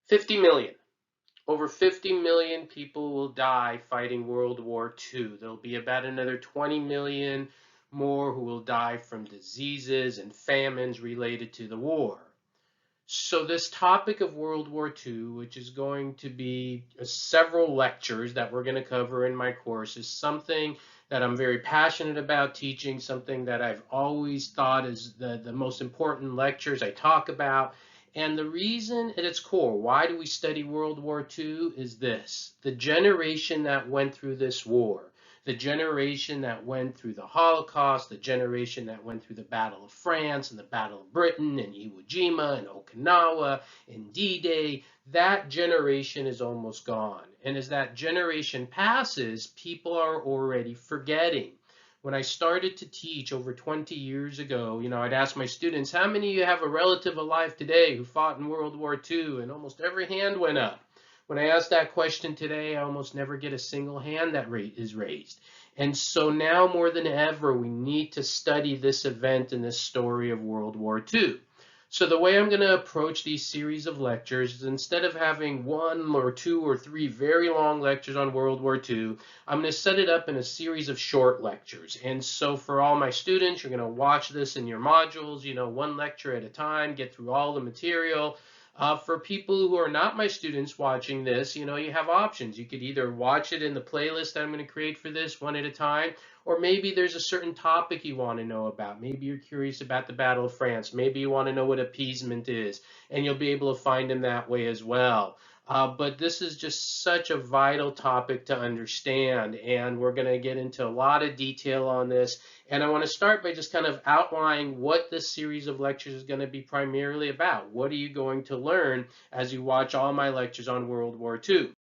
50 million. Over 50 million people will die fighting World War II. There'll be about another 20 million more who will die from diseases and famines related to the war. So this topic of World War II, which is going to be several lectures that we're going to cover in my course, is something that I'm very passionate about teaching, something that I've always thought is the most important lectures I talk about. And the reason at its core, why do we study World War II, is this: the generation that went through this war, the generation that went through the Holocaust, the generation that went through the Battle of France and the Battle of Britain and Iwo Jima and Okinawa and D-Day, that generation is almost gone. And as that generation passes, people are already forgetting. When I started to teach over 20 years ago, I'd ask my students, how many of you have a relative alive today who fought in World War II? And almost every hand went up. When I ask that question today, I almost never get a single hand that is raised. And so now more than ever, we need to study this event and this story of World War II. So the way I'm going to approach these series of lectures is, instead of having one or two or three very long lectures on World War II, I'm going to set it up in a series of short lectures. And so for all my students, you're going to watch this in your modules, one lecture at a time, get through all the material. For people who are not my students watching this, you have options. You could either watch it in the playlist that I'm going to create for this one at a time, or maybe there's a certain topic you want to know about. Maybe you're curious about the Battle of France. Maybe you want to know what appeasement is, and you'll be able to find them that way as well. But this is just such a vital topic to understand, and we're going to get into a lot of detail on this. And I want to start by just kind of outlining what this series of lectures is going to be primarily about. What are you going to learn as you watch all my lectures on World War II?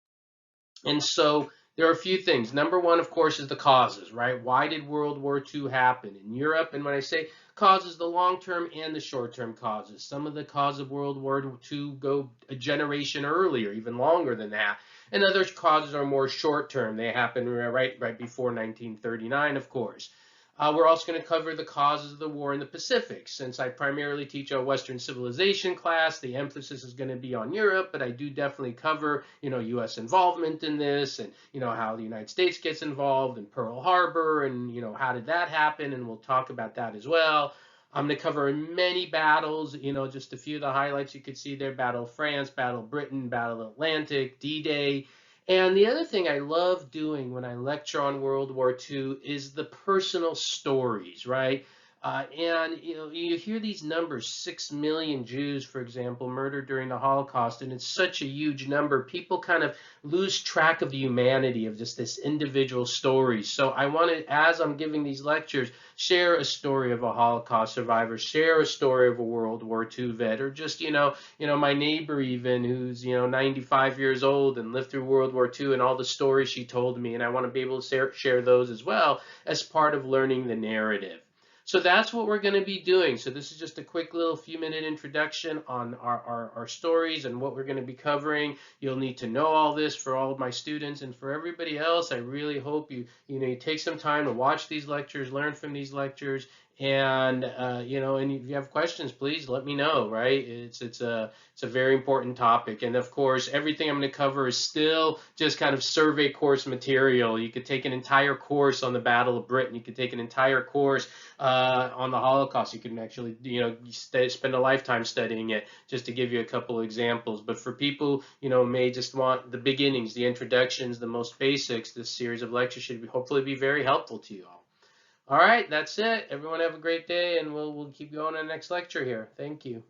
And so there are a few things. Number one, of course, is the causes, right? Why did World War II happen in Europe? And when I say causes, the long-term and the short-term causes. Some of the causes of World War II go a generation earlier, even longer than that. And other causes are more short-term. They happen right before 1939, of course. We're also going to cover the causes of the war in the Pacific. Since I primarily teach a Western civilization class, the emphasis is going to be on Europe, but I do definitely cover, U.S. involvement in this, and, how the United States gets involved in Pearl Harbor, and, how did that happen, and we'll talk about that as well. I'm going to cover many battles, just a few of the highlights you could see there: Battle of France, Battle of Britain, Battle of Atlantic, D-Day. And the other thing I love doing when I lecture on World War II is the personal stories, right? And you hear these numbers: 6 million Jews, for example, murdered during the Holocaust, and it's such a huge number. People kind of lose track of the humanity of just this individual story. So I want to, as I'm giving these lectures, share a story of a Holocaust survivor, share a story of a World War II vet, or just my neighbor even, who's 95 years old and lived through World War II, and all the stories she told me, and I want to be able to share those as well as part of learning the narrative. So that's what we're going to be doing. So this is just a quick little few-minute introduction on our stories and what we're going to be covering. You'll need to know all this for all of my students, and for everybody else, I really hope you take some time to watch these lectures, learn from these lectures, and and if you have questions, please let me know. Right? It's a very important topic, and of course, everything I'm going to cover is still just kind of survey course material. You could take an entire course on the Battle of Britain. You could take an entire course on the Holocaust. You can actually spend a lifetime studying it, just to give you a couple of examples. But for people may just want the beginnings, the introductions, the most basics, this series of lectures should hopefully be very helpful to you all. All right, that's it. Everyone have a great day, and we'll keep going on the next lecture here. Thank you.